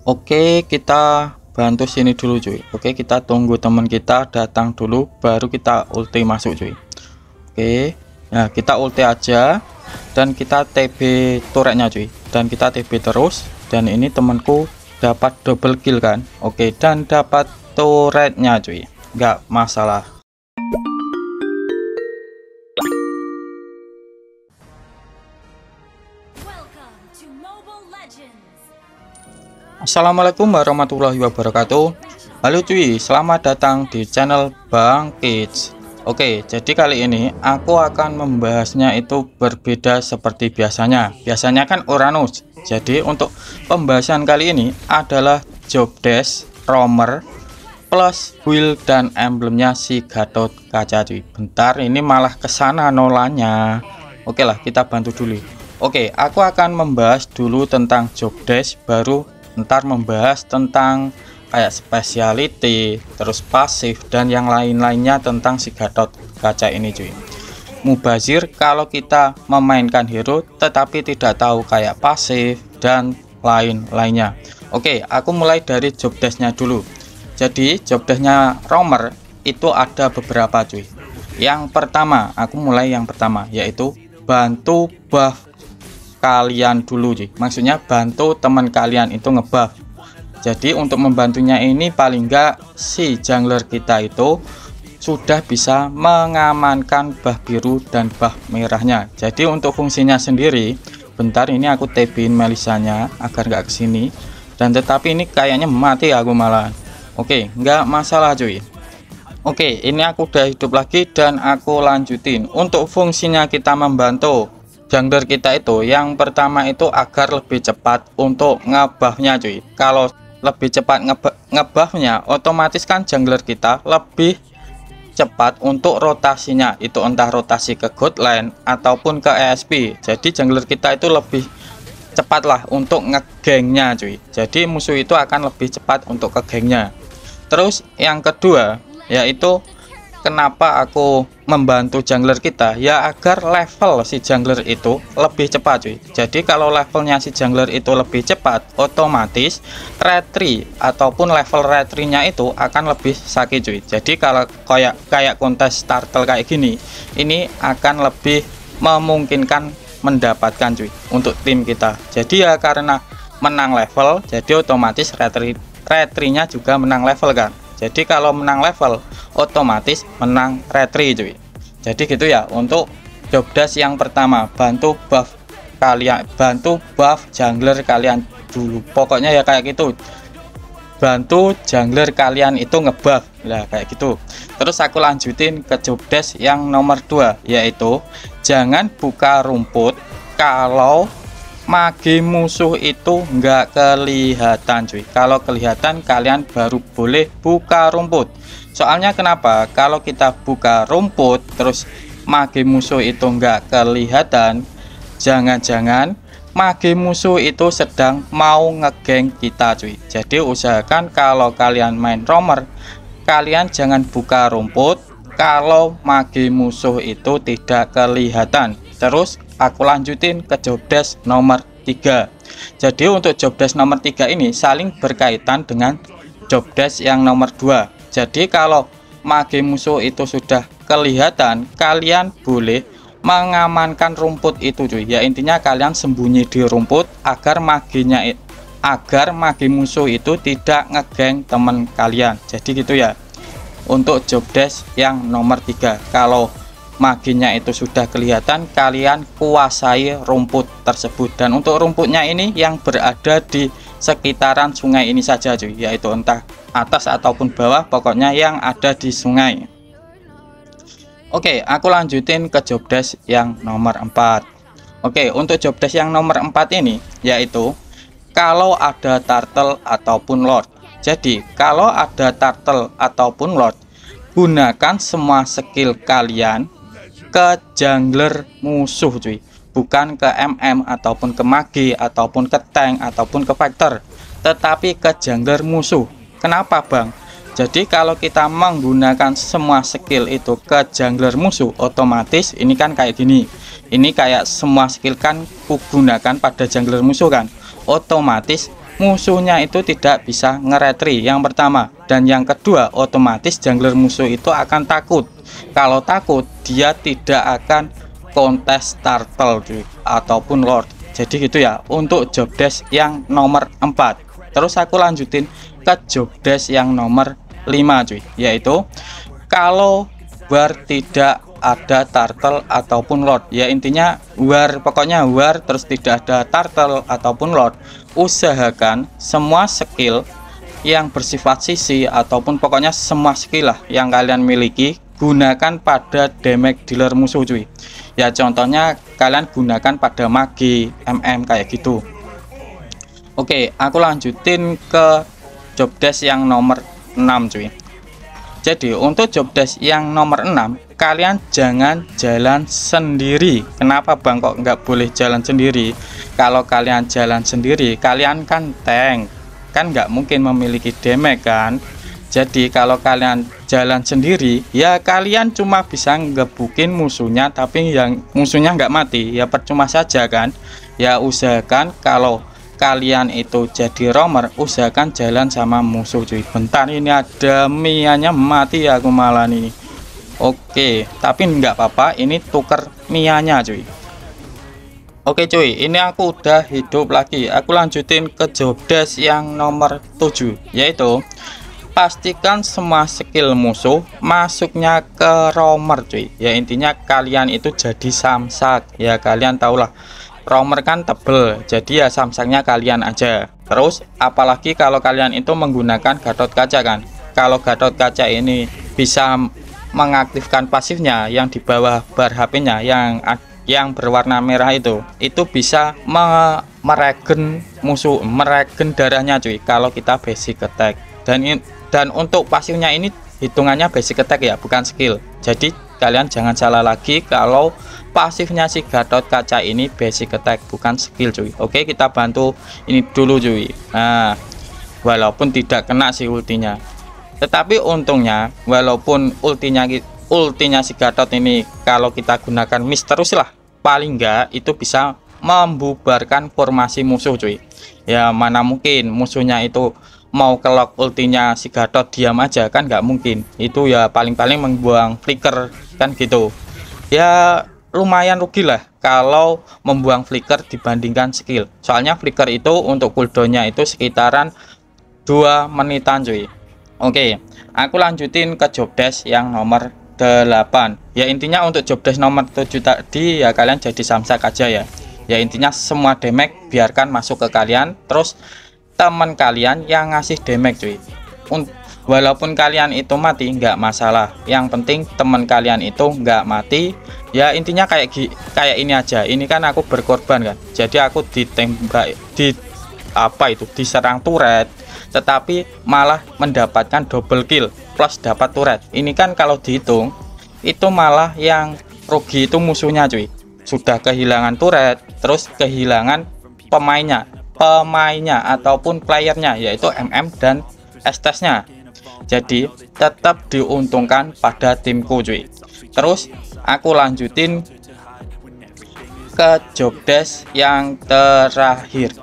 Oke, kita bantu sini dulu cuy. Oke, kita tunggu teman kita datang dulu baru kita ulti masuk cuy. Oke, nah kita ulti aja dan kita TB turretnya cuy, dan kita TB terus, dan ini temanku dapat double kill kan. Oke, dan dapat turretnya cuy, nggak masalah. Assalamualaikum warahmatullahi wabarakatuh. Halo cuy, selamat datang di channel Bang Kids. Oke, jadi kali ini aku akan membahasnya itu berbeda seperti biasanya. Biasanya kan Uranus. Jadi untuk pembahasan kali ini adalah job desk, roamer, plus build dan emblemnya si Gatot Kaca cuy. Bentar, ini malah kesana nolanya. Oke lah, kita bantu dulu. Oke, aku akan membahas dulu tentang job desk, baru ntar membahas tentang kayak speciality, terus pasif dan yang lain-lainnya tentang si Gatot Kaca ini cuy. Mubazir kalau kita memainkan hero tetapi tidak tahu kayak pasif dan lain-lainnya. Oke, aku mulai dari job desknya dulu. Jadi job desknya roamer itu ada beberapa cuy. Yang pertama, aku mulai yang pertama, yaitu bantu buff kalian dulu cuy. Maksudnya bantu teman kalian itu ngebuff. Jadi untuk membantunya ini paling enggak si jungler kita itu sudah bisa mengamankan buff biru dan buff merahnya. Jadi untuk fungsinya sendiri, bentar ini aku TB-in Melisanya agar nggak kesini, dan tetapi ini kayaknya mati aku malah. Oke, nggak masalah cuy. Oke, ini aku udah hidup lagi dan aku lanjutin. Untuk fungsinya kita membantu jungler kita itu, yang pertama itu agar lebih cepat untuk ngebuffnya cuy. Kalau lebih cepat ngebuffnya, otomatis kan jungler kita lebih cepat untuk rotasinya, itu entah rotasi ke god lane ataupun ke ESP. Jadi jungler kita itu lebih cepat lah untuk ngegengnya cuy. Jadi musuh itu akan lebih cepat untuk ke gengnya. Terus yang kedua, yaitu kenapa aku membantu jungler kita, ya agar level si jungler itu lebih cepat cuy. Jadi kalau levelnya si jungler itu lebih cepat, otomatis retry ataupun level retry-nya itu akan lebih sakit cuy. Jadi kalau kayak kontes turtle kayak gini, ini akan lebih memungkinkan mendapatkan cuy untuk tim kita. Jadi ya karena menang level, jadi otomatis retry-nya juga menang level kan. Jadi kalau menang level otomatis menang retry cuy. Jadi gitu ya untuk job desk yang pertama, bantu buff kalian, bantu buff jungler kalian dulu. Pokoknya ya kayak gitu. Bantu jungler kalian itu ngebuff lah kayak gitu. Terus aku lanjutin ke job desk yang nomor 2, yaitu jangan buka rumput kalau mage musuh itu nggak kelihatan cuy. Kalau kelihatan kalian baru boleh buka rumput. Soalnya kenapa? Kalau kita buka rumput terus mage musuh itu nggak kelihatan, jangan-jangan mage musuh itu sedang mau ngegeng kita cuy. Jadi usahakan kalau kalian main roamer, kalian jangan buka rumput kalau mage musuh itu tidak kelihatan. Terus aku lanjutin ke job desk nomor 3. Jadi untuk job desk nomor 3 ini saling berkaitan dengan job desk yang nomor 2. Jadi kalau mage musuh itu sudah kelihatan, kalian boleh mengamankan rumput itu cuy. Ya intinya kalian sembunyi di rumput agar mage musuh itu tidak ngegeng teman kalian. Jadi gitu ya untuk job desk yang nomor 3. Kalau maginya itu sudah kelihatan, kalian kuasai rumput tersebut. Dan untuk rumputnya ini yang berada di sekitaran sungai ini saja cuy, yaitu entah atas ataupun bawah, pokoknya yang ada di sungai. Oke, aku lanjutin ke job desk yang nomor 4. Oke, untuk job desk yang nomor 4 ini yaitu kalau ada turtle ataupun lord. Jadi kalau ada turtle ataupun lord, gunakan semua skill kalian ke jungler musuh cuy, bukan ke MM ataupun ke mage ataupun ke tank ataupun ke fighter, tetapi ke jungler musuh. Kenapa bang? Jadi kalau kita menggunakan semua skill itu ke jungler musuh, otomatis ini kan kayak gini, ini kayak semua skill kan kugunakan pada jungler musuh kan, otomatis musuhnya itu tidak bisa nge-retry yang pertama, dan yang kedua otomatis jungler musuh itu akan takut. Kalau takut dia tidak akan kontes turtle cuy, ataupun lord. Jadi gitu ya untuk job desk yang nomor 4. Terus aku lanjutin ke job desk yang nomor 5 cuy, yaitu kalau war tidak ada turtle ataupun lord, ya intinya war, pokoknya war terus tidak ada turtle ataupun lord, usahakan semua skill yang bersifat sisi ataupun pokoknya semua skill lah yang kalian miliki gunakan pada damage dealer musuh cuy. Ya contohnya kalian gunakan pada magi, kayak gitu. Oke, aku lanjutin ke job desk yang nomor 6 cuy. Jadi untuk job desk yang nomor 6, kalian jangan jalan sendiri. Kenapa bang kok nggak boleh jalan sendiri? Kalau kalian jalan sendiri, kalian kan tank, kan nggak mungkin memiliki damage kan. Jadi kalau kalian jalan sendiri, ya kalian cuma bisa ngebukin musuhnya, tapi yang musuhnya nggak mati, ya percuma saja kan. Ya usahakan kalau kalian itu jadi roamer, usahakan jalan sama musuh cuy. Bentar, ini ada mianya mati ya, aku malah nih. Oke, tapi nggak apa-apa, ini tuker mianya cuy. Oke cuy, ini aku udah hidup lagi. Aku lanjutin ke job desk yang nomor 7, yaitu pastikan semua skill musuh masuknya ke roamer cuy. Ya intinya kalian itu jadi samsak, ya kalian tahulah roamer kan tebel, jadi ya samsaknya kalian aja. Terus apalagi kalau kalian itu menggunakan Gatot Kaca kan, kalau Gatot Kaca ini bisa mengaktifkan pasifnya yang di bawah bar HP-nya yang berwarna merah itu bisa meregen musuh, meregen darahnya cuy kalau kita basic attack. Dan untuk pasifnya ini hitungannya basic attack ya, bukan skill. Jadi kalian jangan salah lagi kalau pasifnya si Gatot Kaca ini basic attack, bukan skill cuy. Oke, kita bantu ini dulu cuy. Nah, walaupun tidak kena si ultinya, tetapi untungnya walaupun ultinya si Gatot ini kalau kita gunakan miss terus lah, paling enggak itu bisa membubarkan formasi musuh cuy. Ya mana mungkin musuhnya itu mau kelok ultinya si Gatot diam aja kan, nggak mungkin. Itu ya paling-paling membuang flicker kan gitu. Ya lumayan rugi lah kalau membuang flicker dibandingkan skill. Soalnya flicker itu untuk cooldownnya itu sekitaran 2 menitan cuy. Oke, aku lanjutin ke job desk yang nomor 8. Ya intinya untuk job desk nomor 7 tadi ya kalian jadi samsak aja ya. Ya intinya semua damage biarkan masuk ke kalian, terus teman kalian yang ngasih damage cuy. Walaupun kalian itu mati nggak masalah, yang penting teman kalian itu nggak mati. Ya intinya kayak ini aja. Ini kan aku berkorban kan, jadi aku ditembak, diserang turret, tetapi malah mendapatkan double kill plus dapat turret. Ini kan kalau dihitung itu malah yang rugi itu musuhnya cuy. Sudah kehilangan turret, terus kehilangan pemainnya ataupun playernya, yaitu dan Estes-nya. Jadi tetap diuntungkan pada timku cuy. Terus aku lanjutin ke job desk yang terakhir,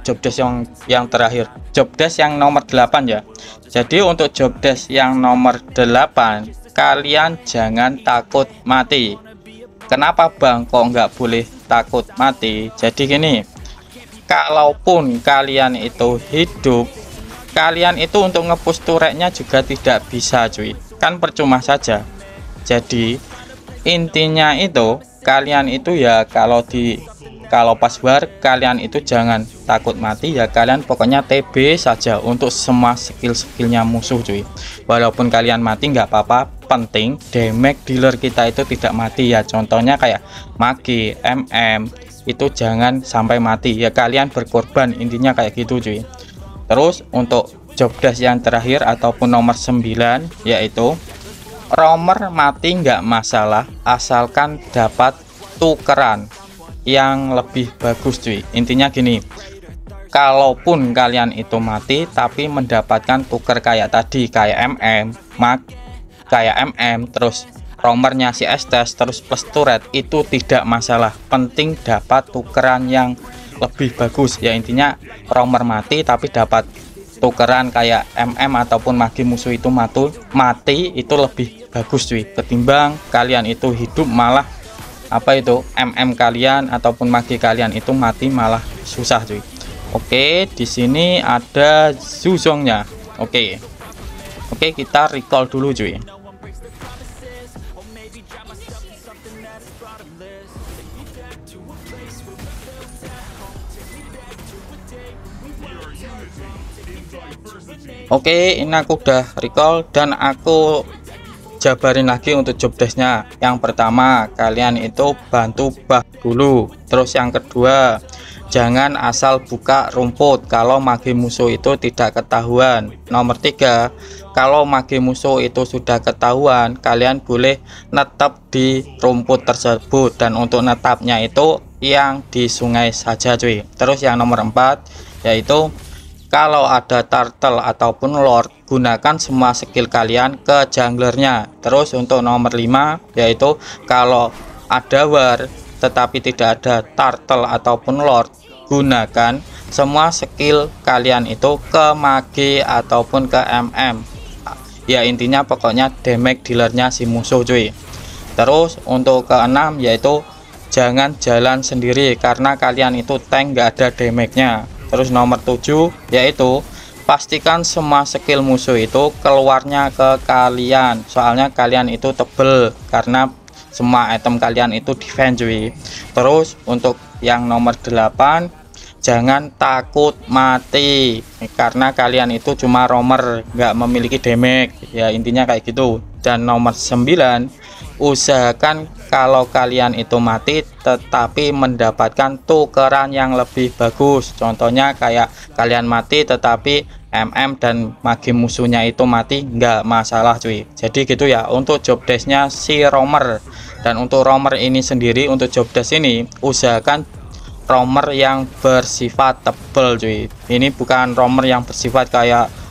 job desk yang terakhir, job desk yang nomor 8 ya. Jadi untuk job desk yang nomor 8, kalian jangan takut mati. Kenapa bang kok nggak boleh takut mati? Jadi gini, kalaupun kalian itu hidup, kalian itu untuk ngepush turretnya juga tidak bisa cuy, kan percuma saja. Jadi intinya itu kalian itu ya kalau pas war kalian itu jangan takut mati ya, kalian pokoknya TB saja untuk semua skill-skillnya musuh cuy. Walaupun kalian mati nggak apa-apa, penting damage dealer kita itu tidak mati ya. Contohnya kayak magi, itu jangan sampai mati ya, kalian berkorban, intinya kayak gitu cuy. Terus untuk job desk yang terakhir ataupun nomor 9, yaitu roamer mati nggak masalah asalkan dapat tukeran yang lebih bagus cuy. Intinya gini, kalaupun kalian itu mati tapi mendapatkan tuker kayak tadi, kayak terus roamernya si Estes terus plus turret, itu tidak masalah, penting dapat tukeran yang lebih bagus. Ya intinya romer mati tapi dapat tukeran kayak ataupun magi musuh itu mati itu lebih bagus cuy, ketimbang kalian itu hidup malah apa itu kalian ataupun magi kalian itu mati malah susah cuy. Oke, di sini ada Zuzongnya. Oke, kita recall dulu cuy. Oke, ini aku udah recall dan aku jabarin lagi untuk job desknya. Yang pertama, kalian itu bantu bah dulu. Terus yang kedua, jangan asal buka rumput kalau magi musuh itu tidak ketahuan. Nomor 3, kalau magi musuh itu sudah ketahuan, kalian boleh netap di rumput tersebut, dan untuk netapnya itu yang di sungai saja cuy. Terus yang nomor 4 yaitu kalau ada turtle ataupun lord, gunakan semua skill kalian ke junglernya. Terus untuk nomor 5 yaitu kalau ada war tetapi tidak ada turtle ataupun lord, gunakan semua skill kalian itu ke magi ataupun ke ya intinya pokoknya damage dealernya si musuh cuy. Terus untuk ke-6 yaitu jangan jalan sendiri karena kalian itu tank gak ada damage nya. Terus nomor 7 yaitu pastikan semua skill musuh itu keluarnya ke kalian, soalnya kalian itu tebel karena semua item kalian itu defense cuy. Terus untuk yang nomor 8, jangan takut mati karena kalian itu cuma romer, nggak memiliki damage, ya intinya kayak gitu. Dan nomor 9, usahakan kalau kalian itu mati tetapi mendapatkan tukeran yang lebih bagus. Contohnya kayak kalian mati tetapi dan magi musuhnya itu mati, nggak masalah cuy. Jadi gitu ya untuk job desknya si romer. Dan untuk romer ini sendiri, untuk job desk ini usahakan romer yang bersifat tebel cuy. Ini bukan romer yang bersifat kayak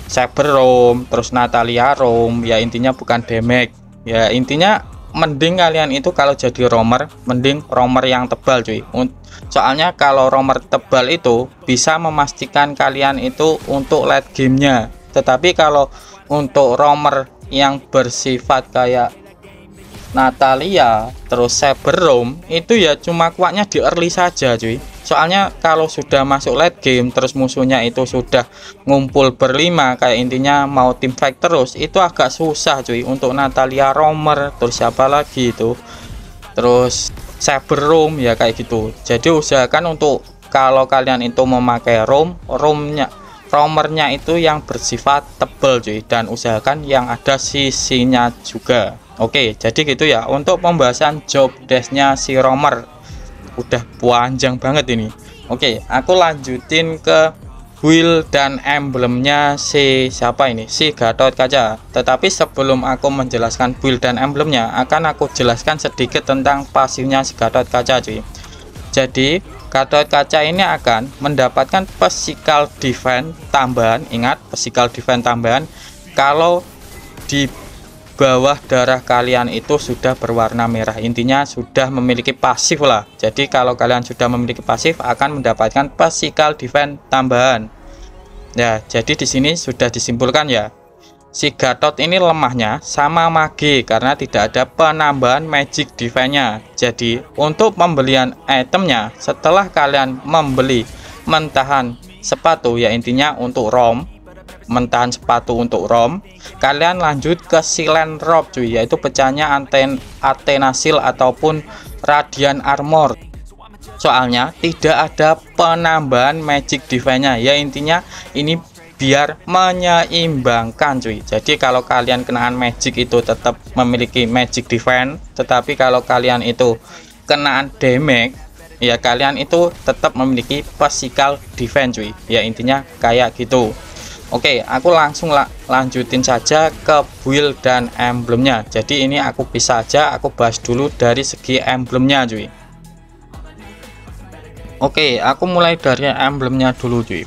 Saber Roam, terus Natalia Roam, ya intinya bukan damage. Ya intinya mending kalian itu kalau jadi romer, mending romer yang tebal cuy. Soalnya kalau romer tebal itu bisa memastikan kalian itu untuk late gamenya. Tetapi kalau untuk romer yang bersifat kayak Natalia terus Saber Roam itu ya cuma kuatnya di early saja cuy. Soalnya kalau sudah masuk late game terus musuhnya itu sudah ngumpul berlima, kayak intinya mau team fight terus, itu agak susah cuy untuk Natalia romer. Terus siapa lagi itu, terus Saber Roam ya kayak gitu. Jadi usahakan untuk kalau kalian itu memakai romernya itu yang bersifat tebel cuy, dan usahakan yang ada sisinya juga. Oke, jadi gitu ya untuk pembahasan job desknya si romer. Udah panjang banget ini. Oke, aku lanjutin ke build dan emblemnya si siapa ini, si Gatot Kaca. Tetapi sebelum aku menjelaskan build dan emblemnya, akan aku jelaskan sedikit tentang pasifnya si Gatot Kaca cuy. Jadi Gatot Kaca ini akan mendapatkan physical defense tambahan. Ingat, physical defense tambahan kalau di bawah darah kalian itu sudah berwarna merah, intinya sudah memiliki pasif lah. Jadi kalau kalian sudah memiliki pasif akan mendapatkan physical defense tambahan. Ya, jadi di sini sudah disimpulkan ya, si Gatot ini lemahnya sama magi karena tidak ada penambahan magic defense-nya. Jadi untuk pembelian itemnya, setelah kalian membeli mentahan sepatu, ya intinya untuk ROM, mentahan sepatu untuk ROM, kalian lanjut ke Silent Robe cuy, yaitu pecahnya Athena Shield ataupun Radiant Armor. Soalnya tidak ada penambahan magic defense-nya, ya intinya ini biar menyeimbangkan cuy. Jadi kalau kalian kenaan magic itu tetap memiliki magic defense, tetapi kalau kalian itu kenaan damage, ya kalian itu tetap memiliki physical defense cuy. Ya intinya kayak gitu. Oke, aku langsung lanjutin saja ke build dan emblemnya. Jadi ini aku bisa aja aku bahas dulu dari segi emblemnya cuy. Oke, aku mulai dari emblemnya dulu cuy.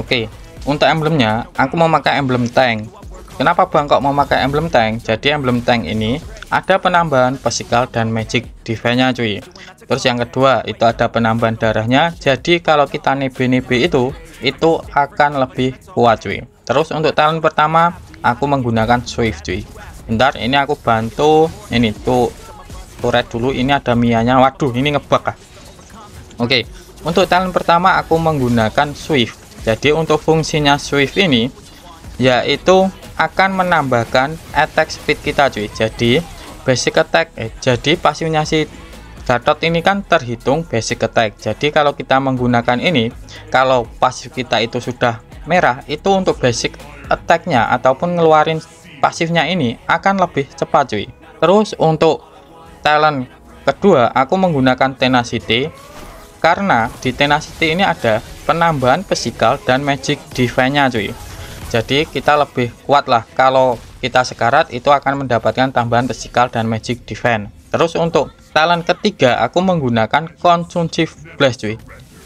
Oke, untuk emblemnya aku mau pakai emblem tank. Kenapa bang kok mau pakai emblem tank? Jadi emblem tank ini ada penambahan physical dan magic defense-nya cuy. Terus yang kedua itu ada penambahan darahnya, jadi kalau kita nebe itu akan lebih kuat cuy. Terus untuk talent pertama aku menggunakan Swift cuy. Bentar, ini aku bantu ini tuh turret dulu. Ini ada Mianya, waduh ini ngebug ah. Oke, untuk talent pertama aku menggunakan Swift. Jadi untuk fungsinya Swift ini yaitu akan menambahkan attack speed kita cuy. Jadi basic attack jadi pasifnya si Gatot ini kan terhitung basic attack. Jadi kalau kita menggunakan ini, kalau pasif kita itu sudah merah, itu untuk basic attacknya ataupun ngeluarin pasifnya ini akan lebih cepat cuy. Terus untuk talent kedua aku menggunakan Tenacity, karena di Tenacity ini ada penambahan physical dan magic defense-nya cuy. Jadi kita lebih kuat lah, kalau kita sekarat itu akan mendapatkan tambahan physical dan magic defense. Terus untuk talent ketiga aku menggunakan Consumptive Blast cuy.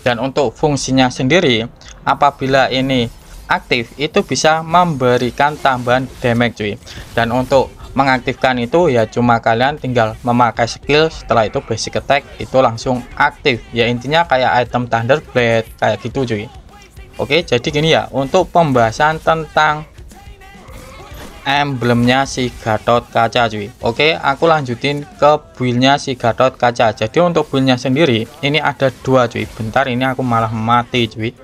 Dan untuk fungsinya sendiri, apabila ini aktif itu bisa memberikan tambahan damage cuy. Dan untuk mengaktifkan itu ya cuma kalian tinggal memakai skill, setelah itu basic attack itu langsung aktif. Ya intinya kayak item Thunderblade kayak gitu cuy. Oke, jadi gini ya untuk pembahasan tentang emblemnya si Gatot Kaca cuy. Oke, aku lanjutin ke buildnya si Gatot Kaca. Jadi untuk buildnya sendiri ini ada dua cuy. Bentar, ini aku malah mati cuy.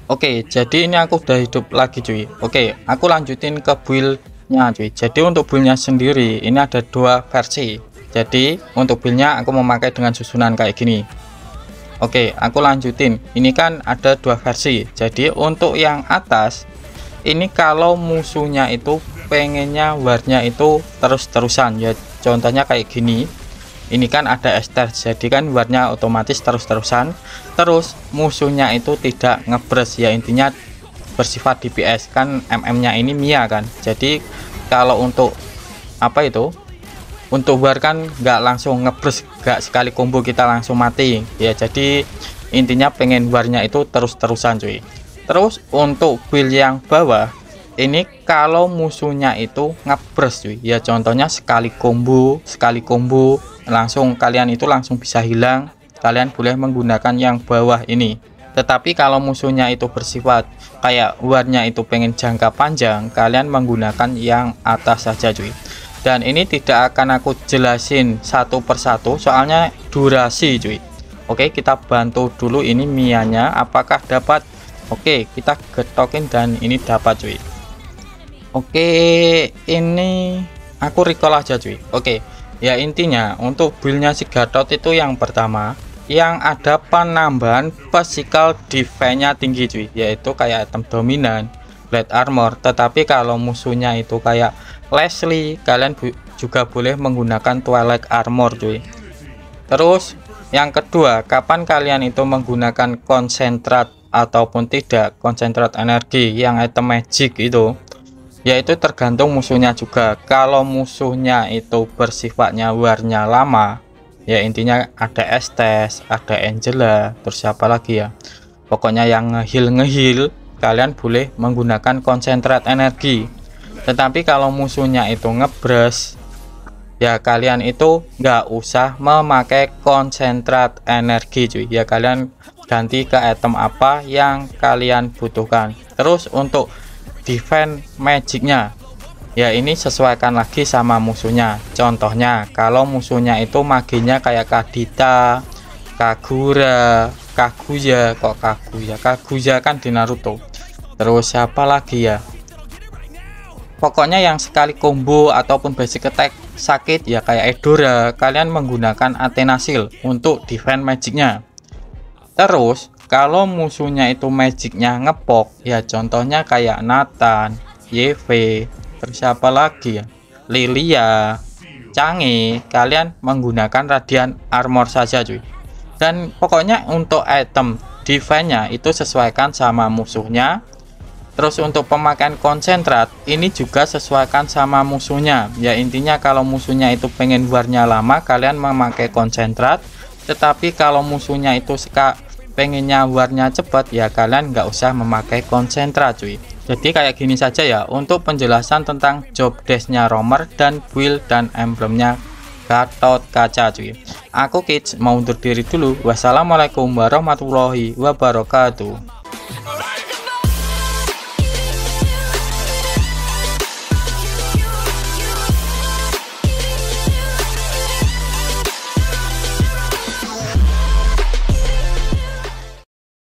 Oke, jadi ini aku udah hidup lagi cuy. Oke, aku lanjutin ke buildnya cuy. Jadi untuk buildnya sendiri ini ada dua versi. Jadi untuk buildnya aku memakai dengan susunan kayak gini. Oke, aku lanjutin. Ini kan ada dua versi. Jadi untuk yang atas ini kalau musuhnya itu pengennya warnya itu terus-terusan ya, contohnya kayak gini. Ini kan ada Esther, jadi kan warnya otomatis terus-terusan. Terus musuhnya itu tidak ngebres ya, intinya bersifat DPS kan. MM-nya ini Mia kan. Jadi kalau untuk apa itu, untuk war kan nggak langsung ngebres, nggak sekali combo kita langsung mati ya. Jadi intinya pengen warnya itu terus-terusan cuy. Terus untuk build yang bawah ini kalau musuhnya itu ngebres cuy ya, contohnya sekali combo langsung kalian itu langsung bisa hilang, kalian boleh menggunakan yang bawah ini. Tetapi kalau musuhnya itu bersifat kayak warnya itu pengen jangka panjang, kalian menggunakan yang atas saja cuy. Dan ini tidak akan aku jelasin satu persatu soalnya durasi cuy. Oke, kita bantu dulu ini Mianya apakah dapat. Oke, kita getokin dan ini dapat cuy. Oke, ini aku recall aja cuy. Oke, ya intinya untuk buildnya si Gatot itu yang pertama yang ada penambahan physical defense-nya tinggi cuy, yaitu kayak item dominan, blade armor. Tetapi kalau musuhnya itu kayak Leslie, kalian juga boleh menggunakan Twilight armor cuy. Terus yang kedua, kapan kalian itu menggunakan konsentrat ataupun tidak konsentrat energi yang item magic itu, yaitu tergantung musuhnya juga. Kalau musuhnya itu bersifatnya warnya lama ya, intinya ada Estes, ada Angela, terus siapa lagi ya, pokoknya yang ngehil kalian boleh menggunakan konsentrat energi. Tetapi kalau musuhnya itu ngebres ya, kalian itu nggak usah memakai konsentrat energi cuy ya, kalian ganti ke item apa yang kalian butuhkan. Terus untuk defense magicnya ya, ini sesuaikan lagi sama musuhnya. Contohnya kalau musuhnya itu maginya kayak Kadita, Kagura, Kaguya, Kaguya kan di Naruto. Terus siapa lagi ya, pokoknya yang sekali combo ataupun basic attack sakit ya kayak Edora, kalian menggunakan Athena Shield untuk defense magicnya. Terus kalau musuhnya itu magicnya ngepok ya, contohnya kayak Nathan, YV, terus siapa lagi ya, Lilia, Changi, kalian menggunakan Radiant armor saja cuy. Dan pokoknya untuk item defense-nya itu sesuaikan sama musuhnya. Terus untuk pemakaian konsentrat ini juga sesuaikan sama musuhnya ya, intinya kalau musuhnya itu pengen warnya lama kalian memakai konsentrat. Tetapi kalau musuhnya itu pengennya warnya cepat ya, kalian nggak usah memakai konsentrat cuy. Jadi kayak gini saja ya untuk penjelasan tentang job desknya romer dan build dan emblemnya Gatot Kaca cuy. Aku Kids mau undur diri dulu. Wassalamualaikum warahmatullahi wabarakatuh.